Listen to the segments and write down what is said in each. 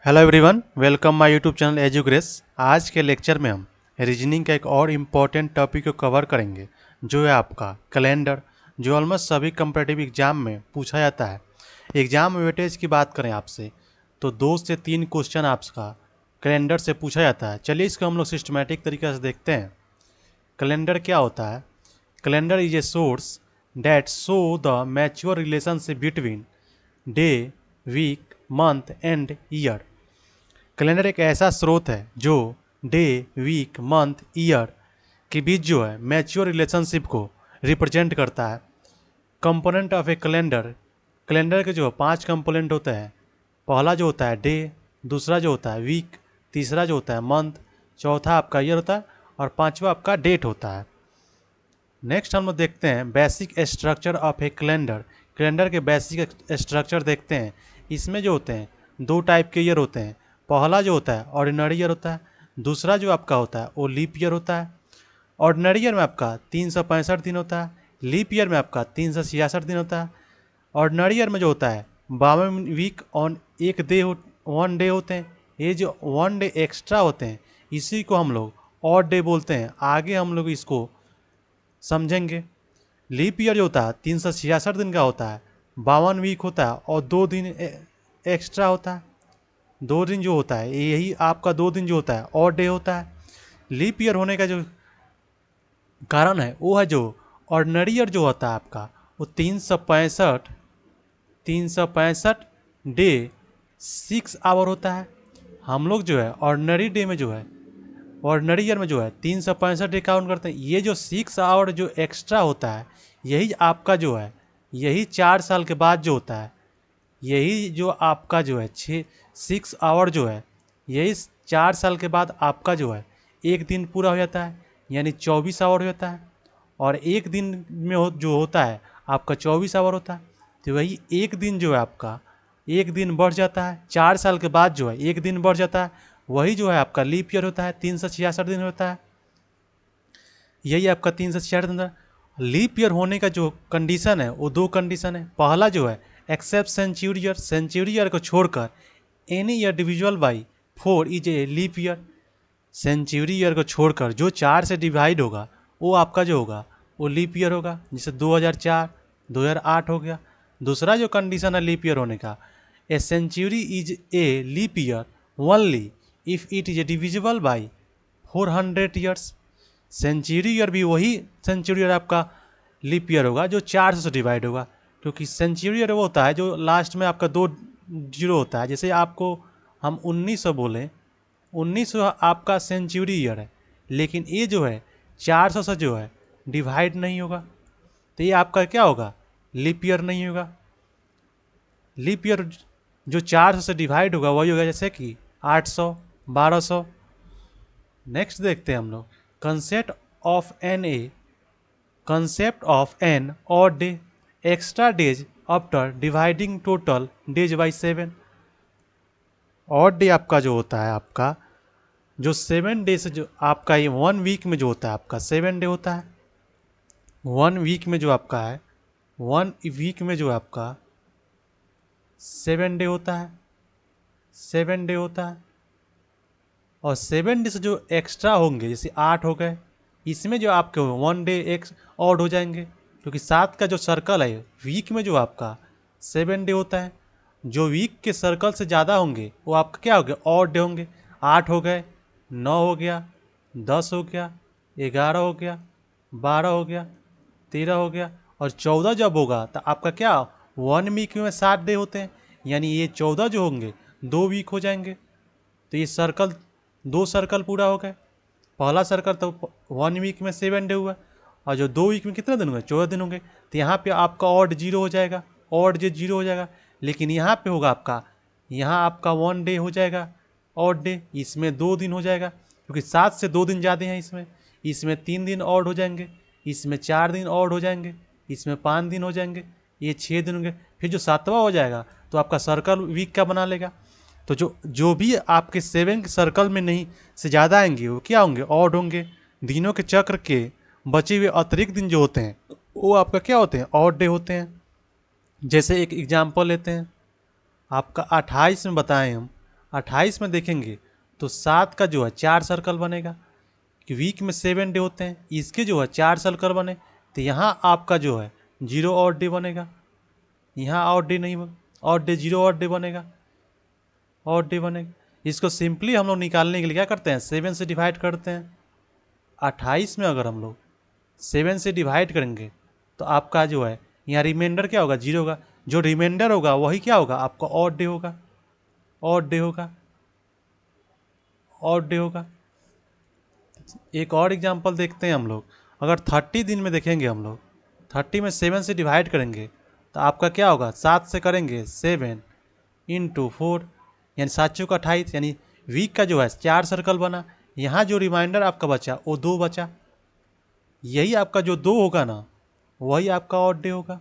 Hello everyone, welcome my YouTube channel Edugrace. आज के lecture में हम रीजनिंग का एक और इम्पॉर्टेंट टॉपिक को कवर करेंगे, जो है आपका कैलेंडर, जो ऑलमोस्ट सभी कम्पिटिटिव एग्जाम में पूछा जाता है। एग्जाम वेटेज की बात करें आपसे तो 2 से 3 क्वेश्चन आपका कैलेंडर से पूछा जाता है। चलिए इसको हम लोग सिस्टमेटिक तरीके से देखते हैं। कैलेंडर क्या होता है? Calendar is a source that show the mature relationship between day, week, month and year. Calendar एक ऐसा स्रोत है जो डे, वीक, मंथ, ईयर के बीच जो है मैच्योर रिलेशनशिप को रिप्रेजेंट करता है। Component of A calendar, calendar के जो 5 कंपोनेंट होते हैं। पहला जो होता है डे, दूसरा जो होता है वीक, तीसरा जो होता है मंथ, चौथा आपका ईयर होता है और पांचवा आपका डेट होता है। नेक्स्ट हम लोग देखते हैं basic structure of A calendar. Calendar के बेसिक स्ट्रक्चर देखते हैं। इसमें जो होते हैं 2 टाइप के ईयर होते हैं। पहला जो होता है ऑर्डिनरी ईयर होता है, दूसरा जो आपका होता है वो लीप ईयर होता है। ऑर्डिनरी ईयर में आपका 365 दिन होता है, लीप ईयर में आपका 366 दिन होता है। ऑर्डिनरी ईयर में जो होता है 52 वीक ऑन एक डे 1 डे होते हैं। ये जो 1 डे एक्स्ट्रा होते हैं इसी को हम लोग ऑड डे बोलते हैं। आगे हम लोग इसको समझेंगे। लीप ईयर जो होता है 366 दिन का होता है, 52 वीक होता है और 2 दिन एक्स्ट्रा होता है। 2 दिन जो होता है यही आपका 2 दिन जो होता है और डे होता है। लीप ईयर होने का जो कारण है वो है जो ऑर्डिनरी ईयर जो होता है आपका वो 365 डे 6 आवर होता है। हम लोग जो है ऑर्डिनरी डे में जो है ऑर्डिनरी ईयर में जो है 365 डे काउंट करते हैं। ये जो 6 आवर जो एक्स्ट्रा होता है यही आपका जो है यही 4 साल के बाद जो होता है, यही जो आपका जो है 6 आवर जो है यही 4 साल के बाद आपका जो है एक दिन पूरा हो जाता है, यानी 24 आवर हो जाता है। और एक दिन में जो होता है आपका 24 आवर होता है, तो वही एक दिन जो है आपका एक दिन बढ़ जाता है। 4 साल के बाद जो है एक दिन बढ़ जाता है, वही जो है आपका लीप ईयर होता है, 366 दिन होता है। यही आपका 366 दिन। लीप ईयर होने का जो कंडीशन है वो 2 कंडीशन है। पहला जो है except century year, century year को छोड़कर any year divisible by 4 is a leap year. Century year को छोड़कर जो 4 से डिवाइड होगा वो आपका जो होगा वो लीप ईयर होगा। जैसे 2004, 2008 हो गया। दूसरा जो कंडीशन है लीप ईयर होने का, a century is a leap year only if it is divisible by 400 years. Century year भी वही सेंचुरी ईयर आपका लीप ईयर होगा जो 400 से डिवाइड होगा, क्योंकि सेंचुरी ईयर वो होता है जो लास्ट में आपका 2 जीरो होता है। जैसे आपको हम 1900 बोलें, 1900 आपका सेंचुरी ईयर है, लेकिन ये जो है 400 से जो है डिवाइड नहीं होगा, तो ये आपका क्या होगा, लीप ईयर नहीं होगा। लीप ईयर जो 400 से डिवाइड होगा वही होगा, जैसे कि 800, 1200। नेक्स्ट देखते हैं हम लोग कंसेप्ट ऑफ एन और day extra days after dividing total days by 7। और डे आपका जो होता है आपका जो 7 डे से जो आपका ये 1 वीक में जो होता है आपका 7 डे होता है। 1 वीक में जो आपका है 1 वीक में जो आपका 7 डे होता है, 7 डे होता है। और 7 डे से जो एक्स्ट्रा होंगे जैसे 8 हो गए, इसमें जो आपके 1 डे एक्स ऑड हो जाएंगे, क्योंकि 7 का जो सर्कल है वीक में जो आपका 7 डे होता है। जो वीक के सर्कल से ज़्यादा होंगे वो आपका क्या हो गया, ऑड डे होंगे। 8 हो गए, 9 हो गया, 10 हो गया, 11 हो गया, 12 हो गया, 13 हो गया और 14 जब होगा तो आपका क्या 1 वीक में 7 डे होते हैं, यानी ये 14 जो होंगे 2 वीक हो जाएंगे। तो ये सर्कल 2 सर्कल पूरा हो गए। पहला सर्कल तो 1 वीक में 7 डे हुआ और जो 2 वीक में कितने दिन होंगे, 14 दिन होंगे। तो यहाँ पे आपका ऑड 0 हो जाएगा, ऑड जो 0 हो जाएगा। लेकिन यहाँ पे होगा आपका, यहाँ आपका 1 डे हो जाएगा ऑड डे, इसमें 2 दिन हो जाएगा, क्योंकि 7 से 2 दिन ज़्यादा हैं इसमें। इसमें 3 दिन ऑड हो जाएंगे, इसमें 4 दिन ऑड हो जाएंगे, इसमें 5 दिन हो जाएंगे, ये 6 दिन होंगे। फिर जो 7वां हो जाएगा तो आपका सर्कल वीक का बना लेगा। तो जो जो भी आपके 7 सर्कल में नहीं से ज़्यादा आएंगे वो क्या होंगे, ऑड होंगे। दिनों के चक्र के बचे हुए अतिरिक्त दिन जो होते हैं वो आपका क्या होते हैं, ऑड डे होते हैं। जैसे एक एग्जाम्पल लेते हैं, आपका 28 में बताएं हम 28 में देखेंगे तो 7 का जो है 4 सर्कल बनेगा, कि वीक में 7 डे होते हैं, इसके जो है 4 सर्कल बने, तो यहाँ आपका जो है 0 और डे बनेगा, यहाँ और डे नहीं और डे 0 और डे बनेगा, और डे बनेगा। इसको सिंपली हम लोग निकालने के लिए क्या करते हैं, 7 से डिवाइड करते हैं। 28 में अगर हम लोग 7 से डिवाइड करेंगे तो आपका जो है यहाँ रिमाइंडर क्या होगा, 0 होगा। जो रिमाइंडर होगा वही क्या होगा, आपका ऑड डे होगा, ऑड डे होगा, ऑड डे होगा। एक और एग्जांपल देखते हैं हम लोग। अगर 30 दिन में देखेंगे हम लोग, 30 में 7 से डिवाइड करेंगे तो आपका क्या होगा, 7 से करेंगे 7 इंटू 4 यानी 7 चौक 28, यानी वीक का जो है 4 सर्कल बना। यहाँ जो रिमाइंडर आपका बचा वो 2 बचा, यही आपका जो 2 होगा ना वही आपका ऑड डे होगा,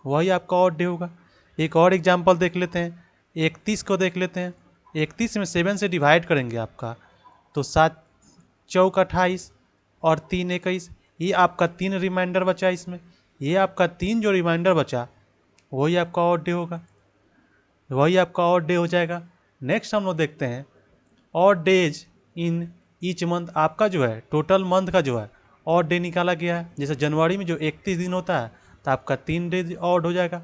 वही आपका ऑड डे होगा। एक और एग्जांपल देख लेते हैं, 31 को देख लेते हैं। 31 में 7 से डिवाइड करेंगे आपका तो 7 चौक 28 और 3 21, ये आपका 3 रिमाइंडर बचा इसमें, ये आपका 3 जो रिमाइंडर बचा वही आपका ऑड डे होगा, वही आपका ऑड डे हो जाएगा। नेक्स्ट हम लोग देखते हैं odd days in each month. आपका जो है टोटल मंथ का जो है ऑड डे निकाला गया है। जैसे जनवरी में जो 31 दिन होता है तो आपका 3 डे ऑड हो जाएगा।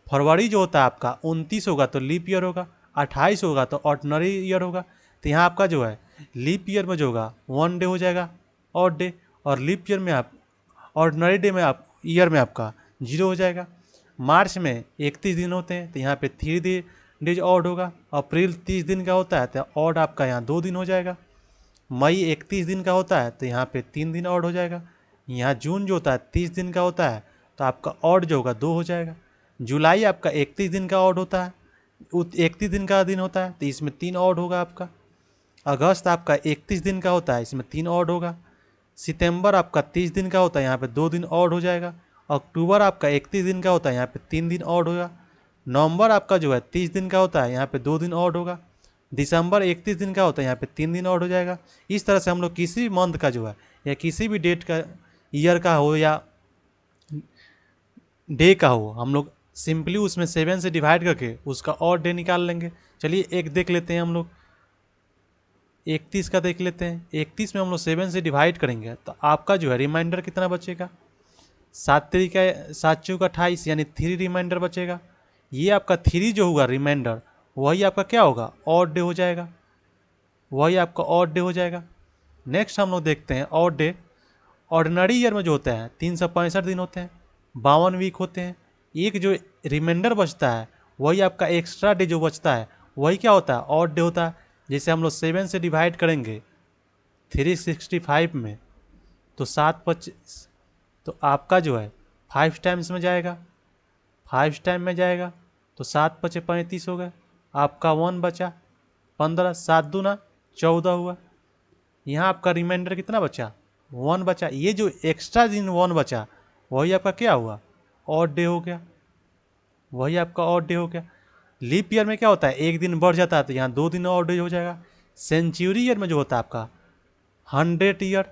फरवरी जो होता है आपका 29 होगा तो लीप ईयर होगा, 28 होगा तो ऑर्डिनरी ईयर होगा। तो यहाँ आपका जो है लीप ईयर में जो होगा 1 डे हो जाएगा ऑड डे, और लीप ईयर में आप ऑर्डिनरी डे में आप ईयर में आपका 0 हो जाएगा। मार्च में 31 दिन होते हैं तो यहाँ पे 3 डेज ऑड होगा। अप्रैल 30 दिन का होता है तो ऑड आपका यहाँ 2 दिन हो जाएगा। मई 31 दिन का होता है तो यहाँ पे 3 दिन ऑड हो जाएगा। यहाँ जून जो होता है 30 दिन का होता है तो आपका ऑड जो होगा 2 हो जाएगा। जुलाई आपका 31 दिन का ऑड होता है, 31 दिन का दिन होता है तो इसमें 3 ऑड होगा आपका। अगस्त आपका 31 दिन का होता है, इसमें 3 ऑड होगा। सितंबर आपका 30 दिन का होता है, यहाँ पे 2 दिन ऑड हो जाएगा। अक्टूबर आपका 31 दिन का होता है, यहाँ पे 3 दिन ऑड होगा। नवंबर आपका जो है 30 दिन का होता है, यहाँ पे 2 दिन ऑड होगा। दिसंबर 31 दिन का होता है, यहाँ पे 3 दिन ऑड हो जाएगा। इस तरह से हम लोग किसी भी मंथ का जो है या किसी भी डेट का, ईयर का हो या डे का हो, हम लोग सिंपली उसमें 7 से डिवाइड करके उसका और डे निकाल लेंगे। चलिए एक देख लेते हैं हम लोग, 31 का देख लेते हैं। 31 में हम लोग 7 से डिवाइड करेंगे तो आपका जो है रिमाइंडर कितना बचेगा, 7 चौक 28 यानी 3 रिमाइंडर बचेगा। ये आपका 3 जो होगा रिमाइंडर वही आपका क्या होगा, ऑड डे हो जाएगा, वही आपका ऑड डे हो जाएगा। नेक्स्ट हम लोग देखते हैं ऑड डे। ऑर्डिनरी ईयर में जो होता है 365 दिन होते हैं, 52 वीक होते हैं। एक जो रिमाइंडर बचता है वही आपका एक्स्ट्रा डे जो बचता है वही क्या होता है, ऑड डे होता है। जैसे हम लोग 7 से डिवाइड करेंगे 365 में तो 7 तो आपका जो है 5 टाइम्स में जाएगा, 5 टाइम में जाएगा तो 7 5 35 हो गए। आपका 1 बचा 15, 7 दूना 14 हुआ। यहाँ आपका रिमाइंडर कितना बचा, 1 बचा। ये जो एक्स्ट्रा दिन 1 बचा वही आपका क्या हुआ, ऑड डे हो गया, वही आपका ऑड डे हो गया। लीप ईयर में क्या होता है, एक दिन बढ़ जाता है तो यहाँ 2 दिन ऑड डे हो जाएगा। सेंचुरी ईयर में जो होता है आपका 100 ईयर,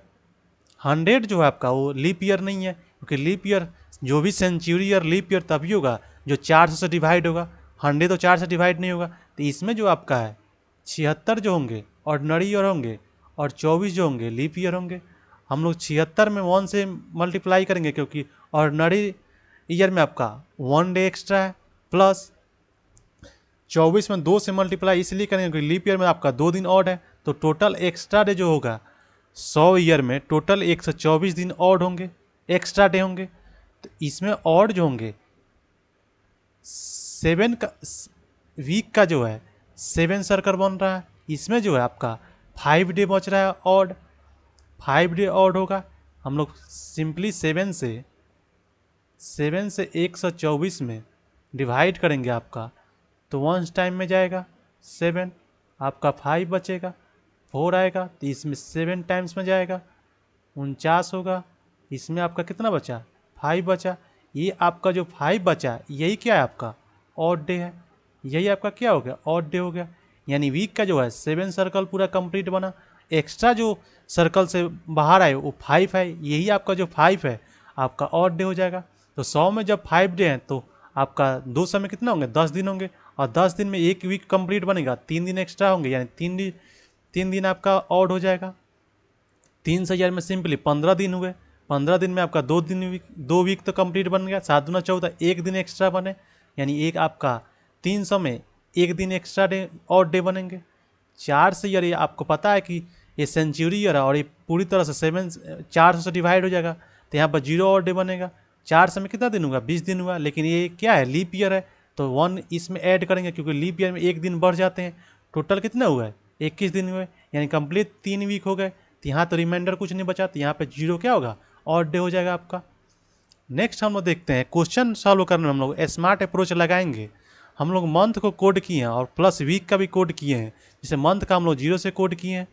100 जो है आपका वो लीप ईयर नहीं है, क्योंकि लीप ईयर जो भी सेंचुरी ईयर लीप ईयर तभी होगा जो 400 से डिवाइड होगा, 100 तो 4 से डिवाइड नहीं होगा। तो इसमें जो आपका है 76 जो होंगे ऑर्डिनरी ईयर होंगे और 24 जो होंगे लीप ईयर होंगे। हम लोग 76 में 1 से मल्टीप्लाई करेंगे क्योंकि ऑर्डिनरी ईयर में आपका 1 डे एक्स्ट्रा है, प्लस 24 में 2 से मल्टीप्लाई इसलिए करेंगे क्योंकि लीप ईयर में आपका 2 दिन ऑड है। तो टोटल एक्स्ट्रा डे जो होगा 100 ईयर में टोटल 124 दिन ऑड होंगे, एक्स्ट्रा डे होंगे। तो इसमें ऑड जो होंगे 7 का वीक का जो है 7 सर्कल बन रहा है, इसमें जो है आपका 5 डे बच रहा है ऑड, 5 डे ऑड होगा। हम लोग सिंपली 7 से 124 में डिवाइड करेंगे आपका तो 1 टाइम में जाएगा 7, आपका 5 बचेगा, 4 आएगा तो इसमें 7 टाइम्स में जाएगा 49 होगा। इसमें आपका कितना बचा, 5 बचा। ये आपका जो 5 बचा यही क्या है, आपका ऑड डे है, यही आपका क्या हो गया, ऑड डे हो गया। यानी वीक का जो है 7 सर्कल पूरा कंप्लीट बना, एक्स्ट्रा जो सर्कल से बाहर आए वो 5 है, यही आपका जो 5 है आपका ऑड डे हो जाएगा। तो 100 में जब 5 डे हैं तो आपका 200 में कितना होंगे, 10 दिन होंगे। और 10 दिन में 1 वीक कंप्लीट बनेगा, 3 दिन एक्स्ट्रा होंगे, यानी 3 दिन आपका ऑड हो जाएगा। 3 से 1000 में सिंपली 15 दिन हुए, 15 दिन में आपका 2 वीक तो कंप्लीट बन गया, 7 दूना 14, 1 दिन एक्स्ट्रा बने, यानी एक आपका 300 में 1 दिन एक्स्ट्रा डे और डे बनेंगे। 4 से ईयर, ये आपको पता है कि ये सेंचुरी ईयर है और ये पूरी तरह से 400 से डिवाइड हो जाएगा, तो यहाँ पर 0 और डे बनेगा। 4 से में कितना दिन हुआ, 20 दिन हुआ, लेकिन ये क्या है, लीप ईयर है, तो 1 इसमें ऐड करेंगे क्योंकि लीप ईयर में 1 दिन बढ़ जाते हैं। टोटल कितने हुए, 21 दिन हुए, यानी कंप्लीट 3 वीक हो गए। तो यहाँ तो रिमाइंडर कुछ नहीं बचा, तो यहाँ पे 0 क्या होगा, और डे हो जाएगा आपका। नेक्स्ट हम लोग देखते हैं क्वेश्चन सॉल्व करने में हम लोग स्मार्ट अप्रोच लगाएंगे। हम लोग मंथ को कोड किए हैं और प्लस वीक का भी कोड किए हैं। जैसे मंथ का हम लोग 0 से कोड किए हैं,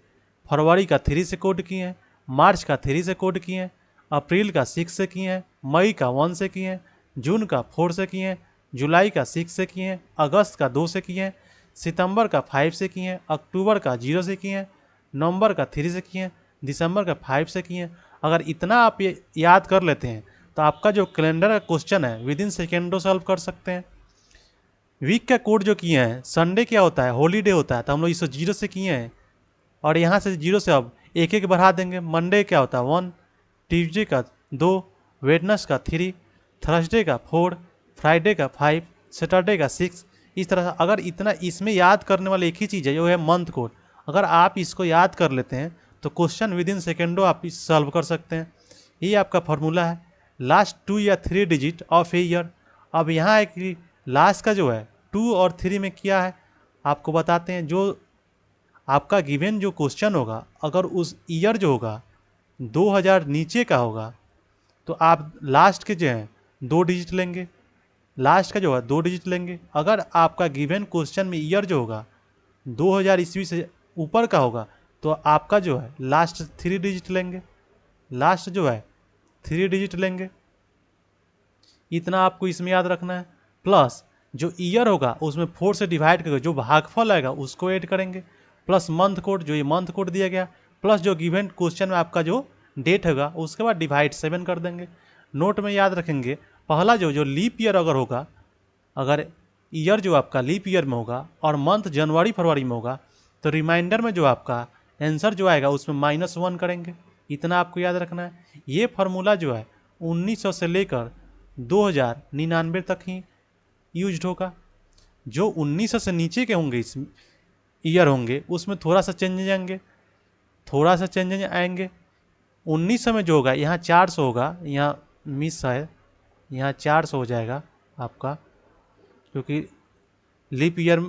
फरवरी का 3 से कोड किए हैं, मार्च का 3 से कोड किए हैं, अप्रैल का 6 से किए हैं, मई का 1 से किए हैं, जून का 4 से किए हैं, जुलाई का 6 से किए हैं, अगस्त का 2 से किए हैं, सितंबर का 5 से किए हैं, अक्टूबर का 0 से किए हैं, नवंबर का 3 से किए हैं, दिसंबर का 5 से किए हैं। अगर इतना आप ये याद कर लेते हैं तो आपका जो कैलेंडर का क्वेश्चन है विद इन सेकेंडों सॉल्व कर सकते हैं। वीक का कोड जो किए हैं, संडे क्या होता है, हॉलीडे होता है, तो हम लोग इसको 0 से किए हैं और यहाँ से 0 से अब एक एक बढ़ा देंगे। मंडे क्या होता है 1, ट्यूसडे का 2, वेडनेस का 3, थर्सडे का 4, फ्राइडे का 5, सैटरडे का 6। इस तरह से अगर इतना इसमें याद करने वाला एक ही चीज़ है जो है मंथ कोड, अगर आप इसको याद कर लेते हैं तो क्वेश्चन विद इन सेकेंडों आप इस सॉल्व कर सकते हैं। ये आपका फॉर्मूला है, लास्ट 2 या 3 डिजिट ऑफ ए ईयर। अब यहाँ है कि लास्ट का जो है 2 और 3 में क्या है आपको बताते हैं। जो आपका गिवन जो क्वेश्चन होगा, अगर उस ईयर जो होगा 2000 नीचे का होगा तो आप लास्ट के जो हैं 2 डिजिट लेंगे, लास्ट का जो है 2 डिजिट लेंगे। अगर आपका गिवन क्वेश्चन में ईयर जो होगा 2000 ईस्वी से ऊपर का होगा तो आपका जो है लास्ट 3 डिजिट लेंगे, लास्ट जो है 3 डिजिट लेंगे। इतना आपको इसमें याद रखना है। प्लस जो ईयर होगा उसमें 4 से डिवाइड करके जो भागफल आएगा उसको ऐड करेंगे, प्लस मंथ कोड, जो ये मंथ कोड दिया गया, प्लस जो गिवन क्वेश्चन में आपका जो डेट होगा उसके बाद डिवाइड 7 कर देंगे। नोट में याद रखेंगे, पहला जो लीप ईयर अगर होगा, अगर ईयर जो आपका लीप ईयर में होगा और मंथ जनवरी फरवरी में होगा तो रिमाइंडर में जो आपका आंसर जो आएगा उसमें -1 करेंगे। इतना आपको याद रखना है। ये फार्मूला जो है 1900 से लेकर 2099 तक ही यूज होगा। जो 1900 से नीचे के होंगे इस ईयर होंगे उसमें थोड़ा सा चेंज आएंगे, थोड़ा सा चेंज आएंगे। 1900 में जो होगा यहाँ 400 होगा, यहाँ मिस है, यहाँ 400 हो जाएगा आपका, क्योंकि लीप ईयर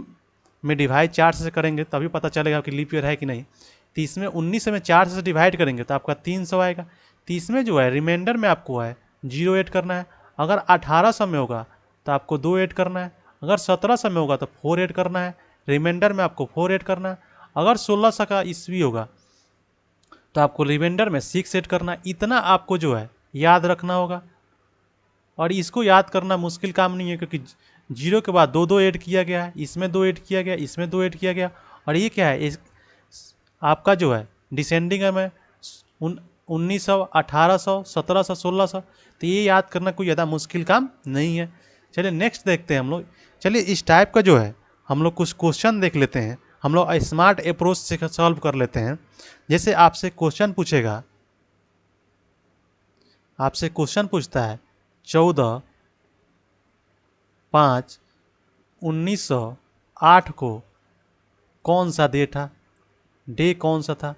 में डिवाइड 400 से करेंगे तभी पता चलेगा कि लीप ईयर है कि नहीं। तो इसमें 1900 में 400 से डिवाइड करेंगे तो आपका 300 आएगा। तो इसमें जो है रिमाइंडर में आपको है 0 ऐड करना है। अगर 1800 में होगा तो आपको 2 ऐड करना है, अगर 1700 में होगा तो 4 ऐड करना है, रिमाइंडर में आपको 4 ऐड करना है। अगर 1600 का ईस्वी होगा तो आपको रिमाइंडर में 6 ऐड करना है। इतना आपको जो है याद रखना होगा और इसको याद करना मुश्किल काम नहीं है, क्योंकि 0 के बाद 2 ऐड किया गया है, इसमें 2 ऐड किया गया, इसमें 2 ऐड किया गया, और ये क्या है आपका जो है डिसेंडिंग में 1900, 1800, 1700, 1600। तो ये याद करना कोई ज़्यादा मुश्किल काम नहीं है। चलिए नेक्स्ट देखते हैं हम लोग। चलिए इस टाइप का जो है हम लोग कुछ क्वेश्चन देख लेते हैं, हम लोग स्मार्ट अप्रोच से सॉल्व कर लेते हैं। जैसे आपसे क्वेश्चन पूछेगा, आपसे क्वेश्चन पूछता है 14/5/1908 को कौन सा डे था, डे कौन सा था,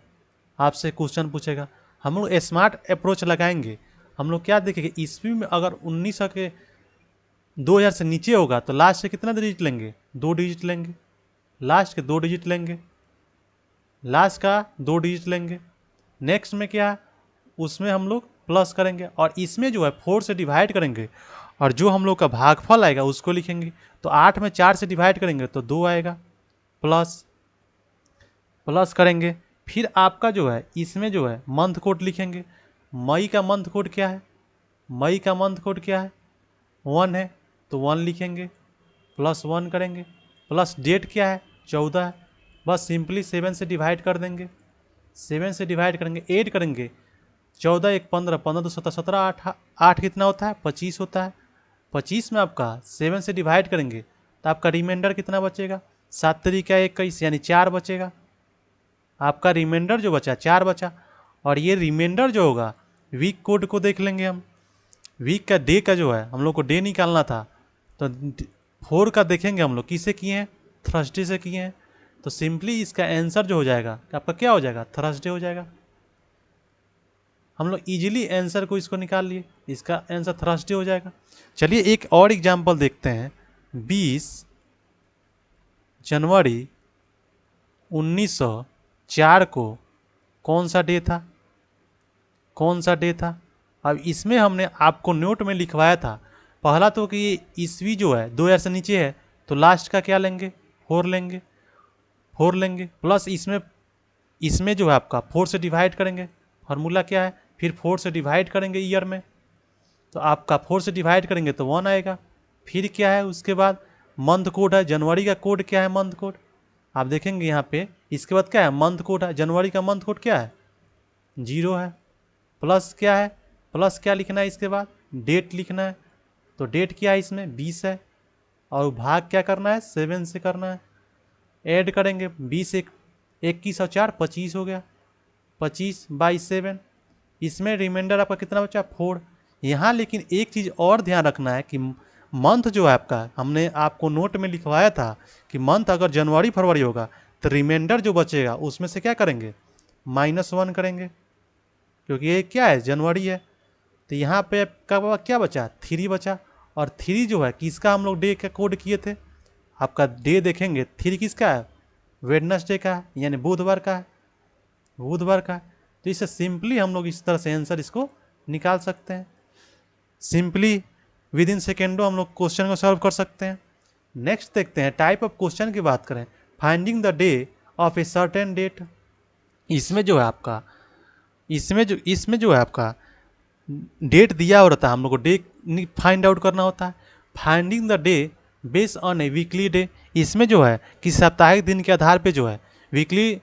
आपसे क्वेश्चन पूछेगा। हम लोग स्मार्ट अप्रोच लगाएंगे। हम लोग क्या देखेंगे, ईस्वी में अगर 1900 के 2000 से नीचे होगा तो लास्ट से कितना डिजिट लेंगे, 2 डिजिट लेंगे, लास्ट के 2 डिजिट लेंगे, लास्ट का 2 डिजिट लेंगे। नेक्स्ट में क्या है, उसमें हम लोग प्लस करेंगे और इसमें जो है 4 से डिवाइड करेंगे और जो हम लोग का भागफल आएगा उसको लिखेंगे। तो 8 में 4 से डिवाइड करेंगे तो 2 आएगा, प्लस प्लस करेंगे। फिर आपका जो है इसमें जो है मंथ कोड लिखेंगे। मई का मंथ कोड क्या है, मई का मंथ कोड क्या है, 1 है, तो 1 लिखेंगे, +1 करेंगे, प्लस डेट क्या है 14 है, बस सिंपली 7 से डिवाइड कर देंगे, 7 से डिवाइड करेंगे, ऐड करेंगे, 14 1 15, 15 2 17, 17 8 कितना होता है 25 होता है। 25 में आपका 7 से डिवाइड करेंगे तो आपका रिमाइंडर कितना बचेगा, 7 तरीका 21 यानी 4 बचेगा। आपका रिमाइंडर जो बचा 4 बचा। और ये रिमाइंडर जो होगा वीक कोड को देख लेंगे हम। वीक का डे का जो है हम लोग को डे निकालना था, तो 4 का देखेंगे हम लोग किसे किए हैं, थर्सडे से किए हैं। तो सिंपली इसका आंसर जो हो जाएगा आपका क्या हो जाएगा, थर्सडे हो जाएगा। हम लोग इजीली आंसर को इसको निकाल लिए, इसका आंसर थर्सडे हो जाएगा। चलिए एक और एग्जांपल देखते हैं। 20 जनवरी 1904 को कौन सा डे था, कौन सा डे था। अब इसमें हमने आपको नोट में लिखवाया था पहला तो कि ये ईस्वी जो है 2000 से नीचे है तो लास्ट का क्या लेंगे, 4 लेंगे, 4 लेंगे प्लस इसमें जो है आपका 4 से डिवाइड करेंगे। फार्मूला क्या है, फिर 4 से डिवाइड करेंगे ईयर में, तो आपका 4 से डिवाइड करेंगे तो 1 आएगा। फिर क्या है उसके बाद मंथ कोड है, जनवरी का कोड क्या है, मंथ कोड आप देखेंगे यहाँ पे। इसके बाद क्या है, मंथ कोड है, जनवरी का मंथ कोड क्या है, 0 है। प्लस क्या है, प्लस क्या लिखना है, इसके बाद डेट लिखना है। तो डेट क्या है इसमें 20 है, और भाग क्या करना है 7 से करना है। ऐड करेंगे 20 21 और 4 25 हो गया, 25/7। इसमें रिमाइंडर आपका कितना बचा 4। यहाँ लेकिन एक चीज़ और ध्यान रखना है कि मंथ जो है आपका, हमने आपको नोट में लिखवाया था कि मंथ अगर जनवरी फरवरी होगा तो रिमाइंडर जो बचेगा उसमें से क्या करेंगे, -1 करेंगे, क्योंकि ये क्या है जनवरी है। तो यहाँ पे आपका क्या बचा 3 बचा। और 3 जो है किसका हम लोग डे का कोड किए थे, आपका डे देखेंगे 3 किसका है, वेडनेसडे का है, यानी बुधवार का है, बुधवार का है। तो इससे सिंपली हम लोग इस तरह से आंसर इसको निकाल सकते हैं। सिंपली विद इन सेकेंडों हम लोग क्वेश्चन को सॉल्व कर सकते हैं। नेक्स्ट देखते हैं टाइप ऑफ क्वेश्चन की बात करें, finding the day of a certain date. इसमें जो है आपका, इसमें जो है आपका डेट दिया हो रहता है, हम लोग को डे फाइंड आउट करना होता है। Finding the day based on A weekly day, इसमें जो है कि साप्ताहिक दिन के आधार पे जो है वीकली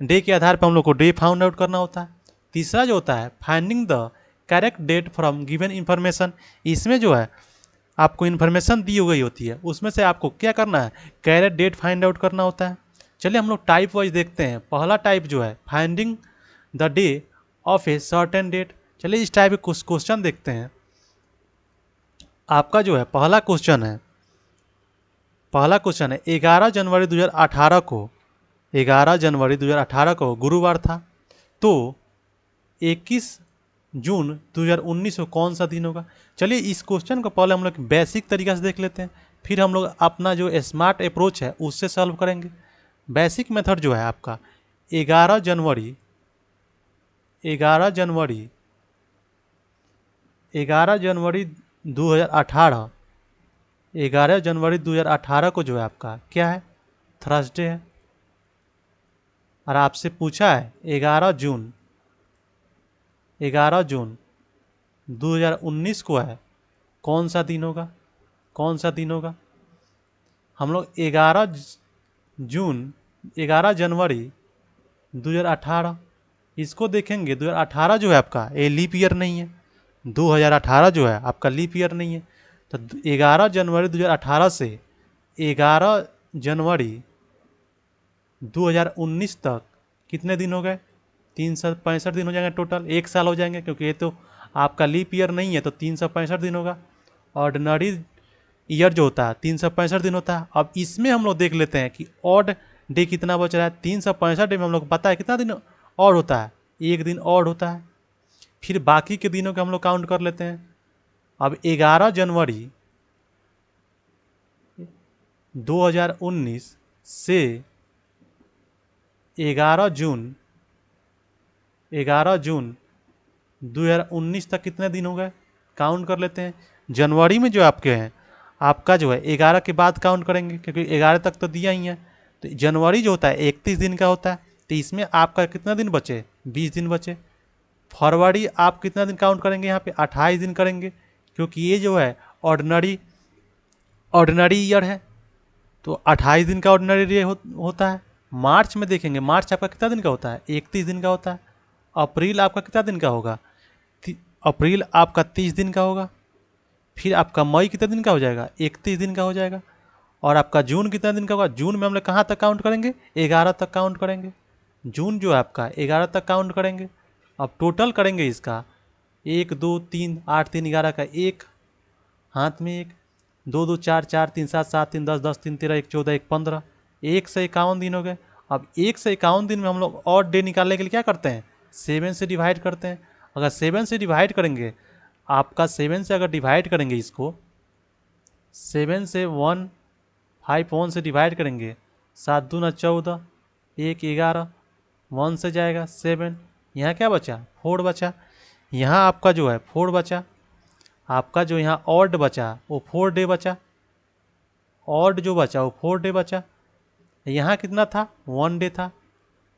डे के आधार पर हम लोग को डे फाउंड आउट करना होता है। तीसरा जो होता है finding the correct date from given information, इसमें जो है आपको इन्फॉर्मेशन दी हो गई होती है, उसमें से आपको क्या करना है, करेक्ट डेट फाइंड आउट करना होता है। चलिए हम लोग टाइप वाइज देखते हैं। पहला टाइप जो है finding the day of a certain date. चलिए इस टाइप के कुछ क्वेश्चन देखते हैं। आपका जो है पहला क्वेश्चन है 11 जनवरी 2018 को, 11 जनवरी 2018 को गुरुवार था, तो 21 जून 2019 को कौन सा दिन होगा। चलिए इस क्वेश्चन को पहले हम लोग बेसिक तरीका से देख लेते हैं, फिर हम लोग अपना जो स्मार्ट अप्रोच है उससे सॉल्व करेंगे। बेसिक मेथड जो है आपका 11 जनवरी 2018, 11 जनवरी 2018 को जो है आपका क्या है, थर्सडे है। और आपसे पूछा है 11 जून 2019 को है, कौन सा दिन होगा, कौन सा दिन होगा। हम लोग 11 जनवरी 2018 इसको देखेंगे। 2018 जो है आपका ये लीप ईयर नहीं है, 2018 जो है आपका लीप ईयर नहीं है। तो 11 जनवरी 2018 से 11 जनवरी 2019 तक कितने दिन हो गए, 365 दिन हो जाएंगे टोटल, 1 साल हो जाएंगे, क्योंकि ये तो आपका लीप ईयर नहीं है तो 365 दिन होगा। ऑर्डिनरी ईयर जो होता है 365 दिन होता है। अब इसमें हम लोग देख लेते हैं कि ऑड डे कितना बच रहा है। 365 डे में हम लोग को पता है कितना दिन और होता है, 1 दिन और होता है। फिर बाकी के दिनों के हम लोग काउंट कर लेते हैं। अब 11 जनवरी 2019 से 11 जून 2019 तक कितने दिन हो गए, काउंट कर लेते हैं। जनवरी में जो आपके हैं आपका जो है 11 के बाद काउंट करेंगे, क्योंकि 11 तक तो दिया ही है। तो जनवरी जो होता है 31 दिन का होता है, तो इसमें आपका कितना दिन बचे, 20 दिन बचे। फरवरी आप कितना दिन काउंट करेंगे, यहाँ पे 28 दिन करेंगे, क्योंकि ये जो है ऑर्डिनरी ईयर है, तो 28 दिन का ऑर्डिनरी ईयर होता है। मार्च में देखेंगे, मार्च आपका कितना दिन का होता है, 31 दिन का होता है। अप्रैल आपका कितना दिन का होगा, अप्रैल आपका 30 दिन का होगा। फिर आपका मई कितने दिन का हो जाएगा, 31 दिन का हो जाएगा। और आपका जून कितना दिन का होगा, जून में हम लोग कहाँ तक काउंट करेंगे, 11 तक काउंट करेंगे। जून जो है आपका 11 तक काउंट करेंगे। अब टोटल करेंगे इसका 1 2 3 8 3 11 का एक हाथ में एक, 2 2 4 4 3 7 7 3 10 10 3 13 1 14 1 15, 151 दिन हो गए। अब 151 दिन में हम लोग और डे निकालने के लिए क्या करते हैं, 7 से डिवाइड करते हैं। अगर 7 से डिवाइड करेंगे, आपका 7 से अगर डिवाइड करेंगे इसको, 7 से 1 से डिवाइड करेंगे, 7 दूना 14, 1 11, 1 से जाएगा 7, यहाँ क्या बचा 4 बचा। यहाँ आपका जो है 4 बचा, आपका जो यहाँ ऑड बचा वो 4 डे बचा, ऑड जो बचा वो 4 डे बचा। यहाँ कितना था 1 डे था,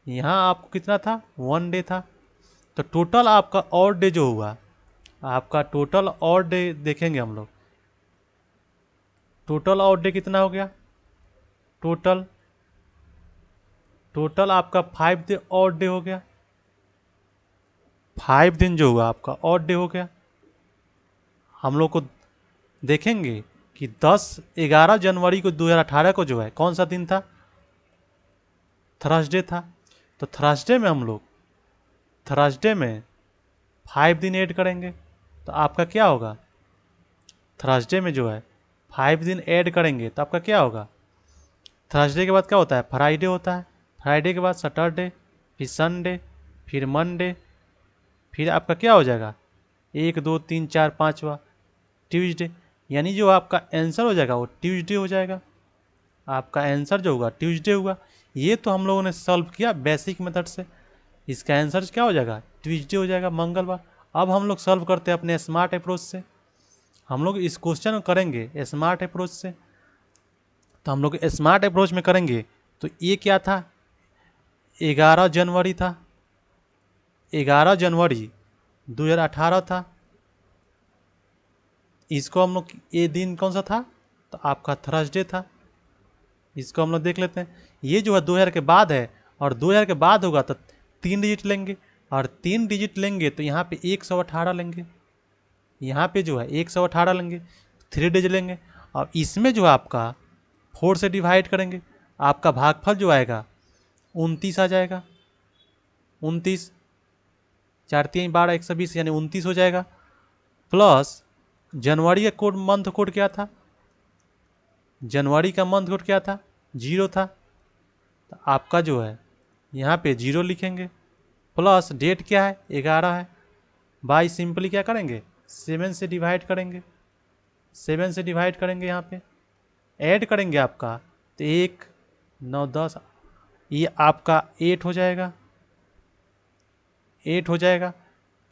यहाँ आपको कितना था 1 डे था। तो टोटल आपका ऑड डे जो हुआ, आपका टोटल ऑड डे देखेंगे हम लोग, टोटल ऑड डे कितना हो गया, टोटल टोटल आपका 5 डे ऑड डे हो गया, 5 दिन जो हुआ आपका ऑड डे हो गया। हम लोग को देखेंगे कि 11 जनवरी को 2018 को जो है कौन सा दिन था, थर्सडे था। तो थर्सडे में हम लोग थर्सडे में 5 दिन ऐड करेंगे, तो आपका क्या होगा, थर्सडे में जो है 5 दिन ऐड करेंगे तो आपका क्या होगा, थर्सडे के बाद क्या होता है, फ्राइडे होता है, फ्राइडे के बाद सैटरडे, फिर संडे, फिर मंडे, फिर आपका क्या हो जाएगा 1 2 3 4 5वां ट्यूसडे। यानी जो आपका आंसर हो जाएगा वो ट्यूसडे हो जाएगा, आपका आंसर जो होगा ट्यूसडे हुआ। ये तो हम लोगों ने सॉल्व किया बेसिक मेथड से, इसका आंसर क्या हो जाएगा ट्यूसडे हो जाएगा, मंगलवार। अब हम लोग सॉल्व करते हैं अपने स्मार्ट अप्रोच से। हम लोग इस क्वेश्चन को करेंगे स्मार्ट अप्रोच से। तो हम लोग स्मार्ट अप्रोच में करेंगे, तो ये क्या था, 11 जनवरी था, 11 जनवरी 2018 था। इसको हम लोग, ये दिन कौन सा था, तो आपका थर्सडे था। इसको हम लोग देख लेते हैं, ये जो है 2000 के बाद है, और 2000 के बाद होगा तो 3 डिजिट लेंगे, और 3 डिजिट लेंगे तो यहाँ पे 118 लेंगे, यहाँ पे जो है 118 लेंगे, 3 डिजिट लेंगे, और इसमें जो है आपका 4 से डिवाइड करेंगे, आपका भागफल जो आएगा 29 आ जाएगा, 29, 4 3 12 120 यानी 29 हो जाएगा। प्लस जनवरी का कोड, मंथ कोड क्या था, जनवरी का मंथ कोड क्या था, 0 था, तो आपका जो है यहाँ पे 0 लिखेंगे। प्लस डेट क्या है 11 है, बाई सिंपली क्या करेंगे 7 से डिवाइड करेंगे, 7 से डिवाइड करेंगे, यहाँ पे ऐड करेंगे आपका, तो 1 9 10, ये आपका 8 हो जाएगा, 8 हो जाएगा।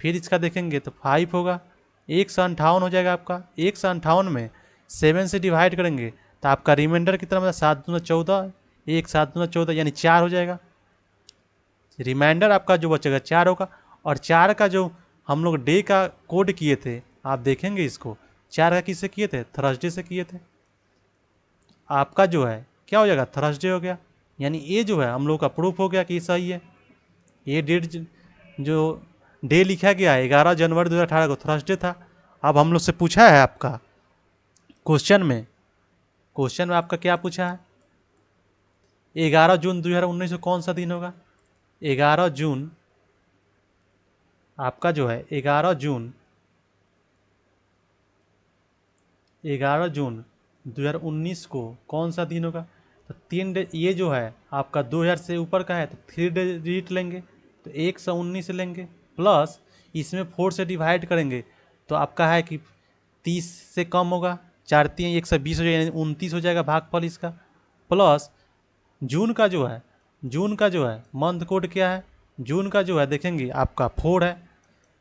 फिर इसका देखेंगे तो 5 होगा, 158 हो जाएगा आपका। 158 में 7 से डिवाइड करेंगे तो आपका रिमाइंडर कितना मतलब 7 दूना 14, 1 7 दूना 14 यानी 4 हो जाएगा। रिमाइंडर आपका जो बचेगा 4 होगा। और 4 का जो हम लोग डे का कोड किए थे, आप देखेंगे इसको, 4 का किससे किए थे, थर्सडे से किए थे। आपका जो है क्या हो जाएगा, थर्सडे हो गया। यानी ये जो है हम लोग का प्रूफ हो गया कि सही है। ये डेट जो डे लिखा गया है 11 जनवरी 2018 को थर्सडे था। अब हम लोग से पूछा है आपका क्वेश्चन में आपका क्या पूछा है, 11 जून 2019 को कौन सा दिन होगा। 11 जून आपका जो है 11 जून 2019 को कौन सा दिन होगा। तो 3 डे, ये जो है आपका 2000 से ऊपर का है तो 3 डिजिट लेंगे, तो 119 लेंगे। प्लस इसमें 4 से डिवाइड करेंगे तो आपका है कि 30 से कम होगा, 4 3 120 हो जाएगा, यानी 29 हो जाएगा भागफल इसका। प्लस जून का जो है मंथ कोड क्या है, जून का जो है देखेंगे आपका 4 है,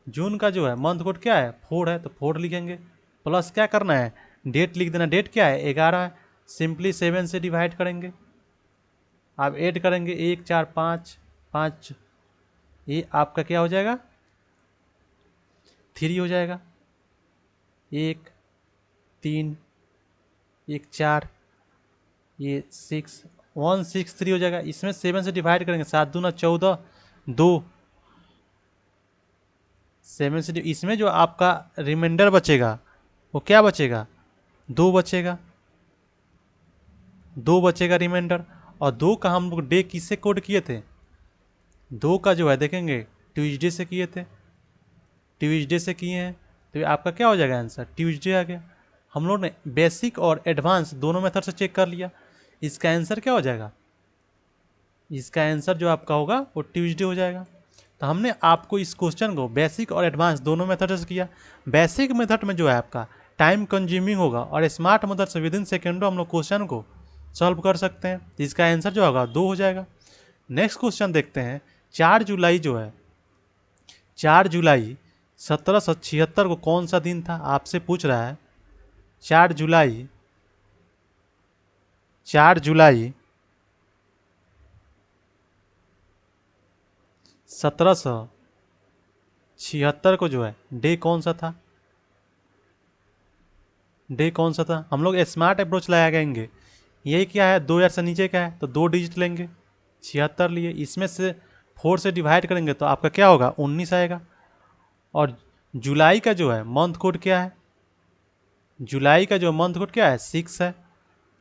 जून का जो है मंथ कोड क्या है 4 है, तो 4 लिखेंगे। प्लस क्या करना है, डेट लिख देना, डेट क्या है 11 है, सिंपली 7 से डिवाइड करेंगे, आप ऐड करेंगे 1 4 5 5, ये आपका क्या हो जाएगा 3 हो जाएगा, 1 3 1 4, ये 6 163 हो जाएगा। इसमें 7 से डिवाइड करेंगे, 7 दूना 14, 2 7 से इसमें जो आपका रिमाइंडर बचेगा वो क्या बचेगा, 2 बचेगा। 2 बचेगा रिमाइंडर। और 2 का हम लोग डे किससे कोड किए थे? 2 का जो है देखेंगे ट्यूसडे से किए थे, ट्यूसडे से किए हैं, तो ये आपका क्या हो जाएगा आंसर? ट्यूसडे आ गया। हम लोग ने बेसिक और एडवांस दोनों मेथड से चेक कर लिया, इसका आंसर क्या हो जाएगा? इसका आंसर जो आपका होगा वो ट्यूसडे हो जाएगा। तो हमने आपको इस क्वेश्चन को बेसिक और एडवांस दोनों मेथड से किया। बेसिक मेथड में जो है आपका टाइम कंज्यूमिंग होगा, और स्मार्ट मेथड से विद इन सेकेंडों हम लोग क्वेश्चन को सॉल्व कर सकते हैं। तो इसका आंसर जो होगा 2 हो जाएगा। नेक्स्ट क्वेश्चन देखते हैं। 4 जुलाई जो है, 4 जुलाई 1776 को कौन सा दिन था? आपसे पूछ रहा है 4 जुलाई, 4 जुलाई 1776 को जो है डे कौन सा था? डे कौन सा था? हम लोग स्मार्ट अप्रोच लगाएंगे। यही क्या है, 2000 से नीचे का है तो 2 डिजिट लेंगे, 76 लिए, इसमें से 4 से डिवाइड करेंगे तो आपका क्या होगा? 19 आएगा। और जुलाई का जो है मंथ कोड क्या है? जुलाई का जो मंथ कोड क्या है? 6 है।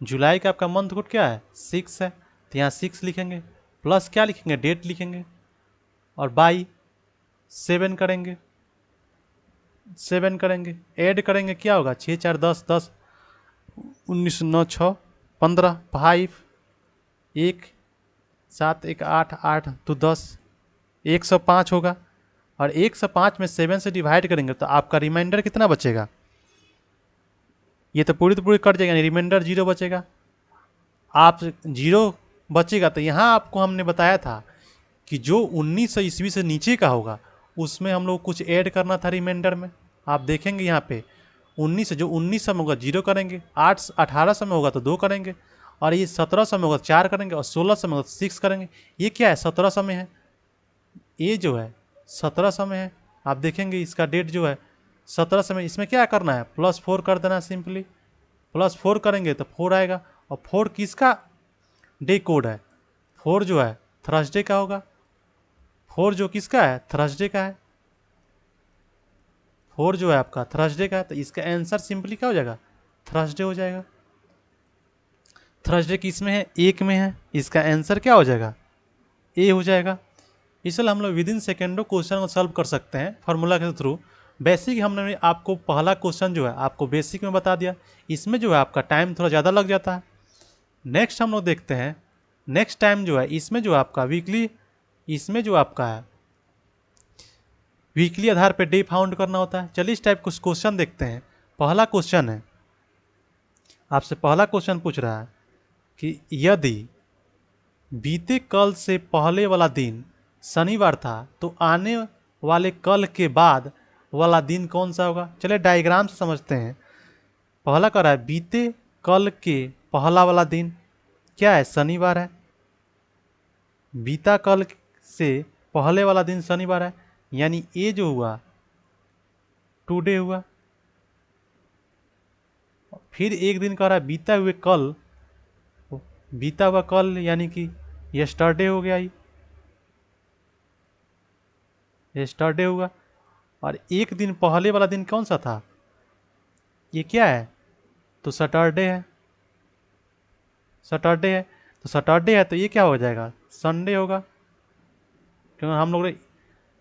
जुलाई का आपका मंथ कोड क्या है? 6 है। तो यहाँ 6 लिखेंगे, प्लस क्या लिखेंगे? डेट लिखेंगे, और बाई 7 करेंगे, 7 करेंगे, ऐड करेंगे, क्या होगा? 6 4 10, 10 19 9 6 15, 5 1 7 1 8 8 तो 10, 105 होगा। और 105 में 7 से डिवाइड करेंगे तो आपका रिमाइंडर कितना बचेगा? ये तो पूरी कट जाएगा, रिमाइंडर 0 बचेगा। आप 0 बचेगा तो यहाँ आपको हमने बताया था कि जो 1900 ईस्वी से नीचे का होगा उसमें हम लोग कुछ ऐड करना था रिमाइंडर में। आप देखेंगे यहाँ पे 1900 में होगा 0 करेंगे, 1800 में होगा तो 2 करेंगे, और ये 1700 में होगा 4 करेंगे, और 1600 में होगा 6 करेंगे। ये क्या है? 1700 में है, ये जो है 1700 में है। आप देखेंगे इसका डेट जो है 1700 में, इसमें क्या करना है? +4 कर देना है सिंपली। +4 करेंगे तो 4 आएगा। और 4 किसका डे कोड है? 4 जो है थर्सडे का होगा। 4 जो किसका है? थर्सडे का है। 4 जो है आपका थर्सडे का है, तो इसका आंसर सिंपली क्या हो जाएगा? थर्सडे हो जाएगा। थर्सडे किस में है? 1 में है, इसका आंसर क्या हो जाएगा? ए हो जाएगा। इसलिए हम लोग विद इन सेकेंडों क्वेश्चन को सॉल्व कर सकते हैं फार्मूला के थ्रू। बेसिक हमने आपको पहला क्वेश्चन जो है आपको बेसिक में बता दिया, इसमें जो है आपका टाइम थोड़ा ज़्यादा लग जाता है। नेक्स्ट हम लोग देखते हैं, नेक्स्ट टाइम जो है इसमें जो आपका वीकली, इसमें जो आपका है वीकली आधार पे डे फाउंड करना होता है। चलिए इस टाइप कुछ क्वेश्चन देखते हैं। पहला क्वेश्चन है, आपसे पहला क्वेश्चन पूछ रहा है कि यदि बीते कल से पहले वाला दिन शनिवार था तो आने वाले कल के बाद वाला दिन कौन सा होगा? चलिए डायग्राम से समझते हैं। पहला कह रहा है बीते कल के पहला वाला दिन क्या है? शनिवार है। बीता कल से पहले वाला दिन शनिवार है, यानी ये जो हुआ टुडे हुआ। फिर एक दिन कह रहा है बीता हुए कल, बीता हुआ कल यानी कि यस्टरडे हो गया, यस्टरडे हुआ। और एक दिन पहले वाला दिन कौन सा था? ये क्या है? तो सैटरडे है, सैटरडे है। तो सैटरडे है तो ये क्या हो जाएगा? संडे होगा, क्योंकि हम लोग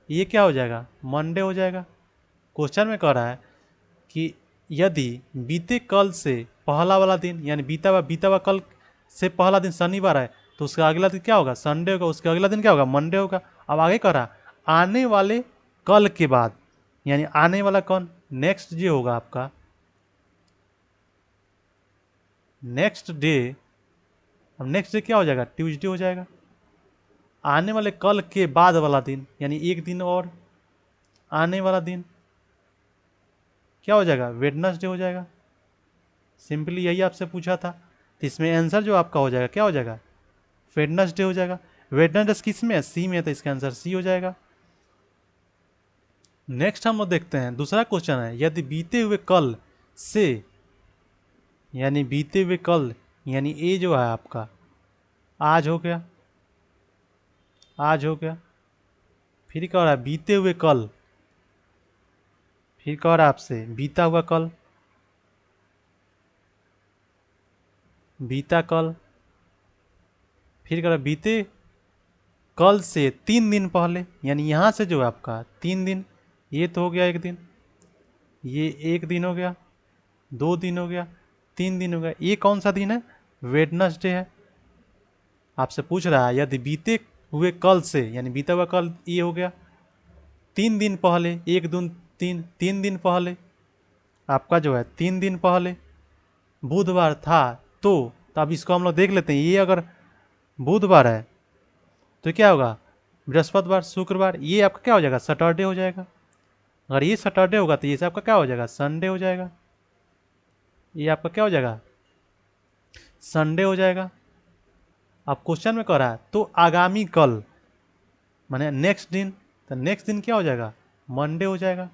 ये क्या हो जाएगा? मंडे हो जाएगा। क्वेश्चन में कह रहा है कि यदि बीते कल से पहला वाला दिन यानी बीता हुआ कल से पहला दिन शनिवार है तो उसका अगला दिन क्या होगा? संडे होगा। उसका अगला दिन क्या होगा? मंडे होगा। अब आगे कह रहा आने वाले कल के बाद, यानी आने वाला कौन? नेक्स्ट डे होगा आपका, नेक्स्ट डे। अब नेक्स्ट डे क्या हो जाएगा? ट्यूसडे हो जाएगा। आने वाले कल के बाद वाला दिन यानी एक दिन और आने वाला दिन क्या हो जाएगा? वेडनेसडे हो जाएगा। सिंपली यही आपसे पूछा था, तो इसमें आंसर जो आपका हो जाएगा क्या हो जाएगा? वेडनेसडे हो जाएगा। वेडनेसडे किस में है? सी में है, तो इसका आंसर सी हो जाएगा। नेक्स्ट हम लोग देखते हैं दूसरा क्वेश्चन है, यदि बीते हुए कल से, यानी बीते हुए कल यानी ए जो है आपका आज हो गया, आज हो गया। फिर कह रहा है बीते हुए कल, फिर कह रहा है आपसे बीता हुआ कल, बीता कल, फिर कह रहा बीते कल से 3 दिन पहले, यानी यहाँ से जो है आपका 3 दिन, ये तो हो गया 1 दिन, ये 1 दिन हो गया, 2 दिन हो गया, 3 दिन हो गया। ये कौन सा दिन है? वेडनेसडे है। आपसे पूछ रहा है यदि बीते हुए कल से, यानी बीता हुआ कल ये हो गया, 3 दिन पहले, 1 2 3, 3 दिन पहले आपका जो है 3 दिन पहले बुधवार था, तो अब इसको हम लोग देख लेते हैं। ये अगर बुधवार है तो क्या होगा? बृहस्पतिवार, शुक्रवार, ये आपका क्या हो जाएगा? सैटरडे हो जाएगा। अगर ये सैटरडे होगा तो ये आपका क्या हो जाएगा? संडे हो जाएगा। ये आपका क्या हो जाएगा? संडे हो जाएगा। अब क्वेश्चन में कह रहा है तो आगामी कल माने नेक्स्ट दिन, तो नेक्स्ट दिन क्या हो जाएगा? मंडे हो जाएगा।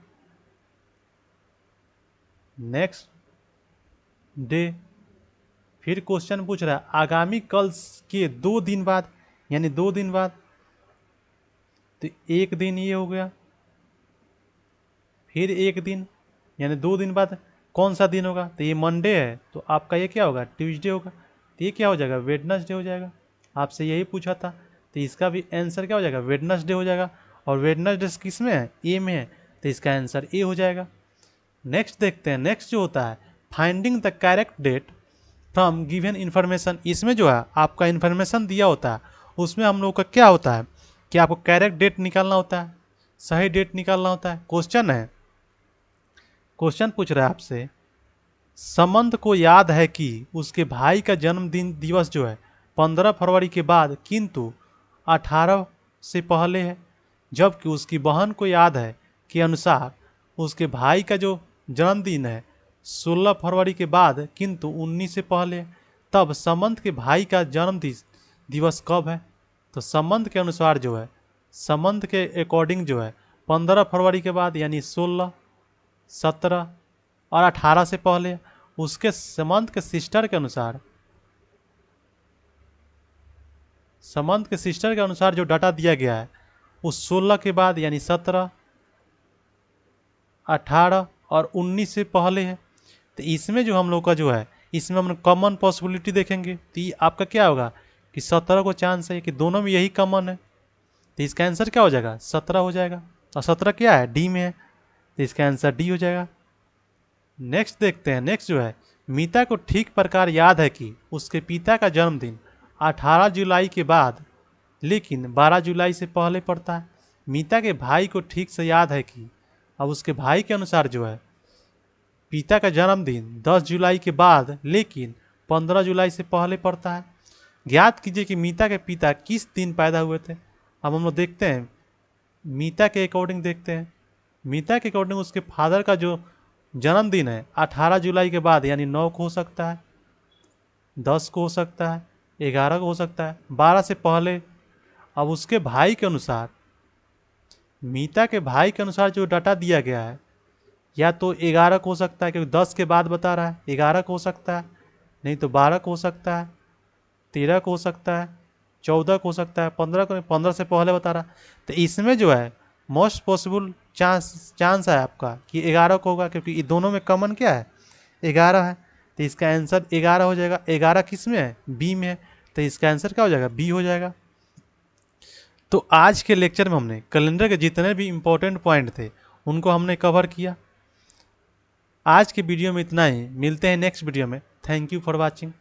Next day. फिर क्वेश्चन पूछ रहा है आगामी कल के 2 दिन बाद, यानी 2 दिन बाद, तो 1 दिन ये हो गया, फिर 1 दिन, यानी 2 दिन बाद कौन सा दिन होगा? तो ये मंडे है, तो आपका ये क्या होगा? ट्यूसडे होगा। तो ये क्या हो जाएगा? वेडनेसडे हो जाएगा। आपसे यही पूछा था, तो इसका भी आंसर क्या हो जाएगा? वेडनेसडे हो जाएगा। और वेडनेसडे किस में है? ए में है, तो इसका आंसर ए हो जाएगा। नेक्स्ट देखते हैं। नेक्स्ट जो होता है finding the correct date from given information. इसमें जो है आपका इन्फॉर्मेशन दिया होता है, उसमें हम लोग का क्या होता है कि आपको करेक्ट डेट निकालना होता है, सही डेट निकालना होता है। क्वेश्चन है, क्वेश्चन पूछ रहा है आपसे, समंत को याद है कि उसके भाई का जन्मदिन दिवस जो है 15 फरवरी के बाद किंतु 18 से पहले है, जबकि उसकी बहन को याद है के अनुसार उसके भाई का जो जन्मदिन है 16 फरवरी के बाद किंतु 19 से पहले है। तब समंत के भाई का जन्म दिवस कब है? तो संबंध के अनुसार जो है, संबंध के अकॉर्डिंग जो है 15 फरवरी के बाद, यानी 16, 17 और 18 से पहले। उसके संबंध के सिस्टर के अनुसार, संबंध के सिस्टर के अनुसार जो डाटा दिया गया है उस 16 के बाद, यानी 17, 18 और 19 से पहले है। तो इसमें जो हम लोग का जो है, इसमें हम कॉमन पॉसिबिलिटी देखेंगे, तो ये आपका क्या होगा कि 17 को चांस है कि दोनों में यही कॉमन है, तो इसका आंसर क्या हो जाएगा? 17 हो जाएगा। और 17 क्या है? डी में है, तो इसका आंसर डी हो जाएगा। नेक्स्ट देखते हैं। नेक्स्ट जो है, मीता को ठीक प्रकार याद है कि उसके पिता का जन्मदिन 18 जुलाई के बाद लेकिन 12 जुलाई से पहले पड़ता है। मीता के भाई को ठीक से याद है कि, अब उसके भाई के अनुसार जो है पिता का जन्मदिन 10 जुलाई के बाद लेकिन 15 जुलाई से पहले पड़ता है। ज्ञात कीजिए कि मीता के पिता किस दिन पैदा हुए थे। अब हम लोग देखते हैं, मीता के अकॉर्डिंग देखते हैं। मीता के अकॉर्डिंग उसके फादर का जो जन्मदिन है 18 जुलाई के बाद, यानी 9 को हो सकता है, 10 को हो सकता है, 11 को हो सकता है, 12 से पहले। अब उसके भाई के अनुसार, मीता के भाई के अनुसार जो डाटा दिया गया है, या तो 11 को हो सकता है क्योंकि 10 के बाद बता रहा है, 11 को हो सकता है, नहीं तो 12 को हो सकता है, 13 को हो सकता है, 14 को हो सकता है, 15 को, 15 से पहले बता रहा है। तो इसमें जो है मोस्ट पॉसिबल चांस है आपका कि 11 को होगा, क्योंकि ये दोनों में कॉमन क्या है? 11 है, तो इसका आंसर 11 हो जाएगा। 11 किस में है? बी में है, तो इसका आंसर क्या हो जाएगा? बी हो जाएगा। तो आज के लेक्चर में हमने कैलेंडर के जितने भी इम्पोर्टेंट पॉइंट थे उनको हमने कवर किया। आज की वीडियो में इतना ही, मिलते हैं नेक्स्ट वीडियो में। Thank you for watching.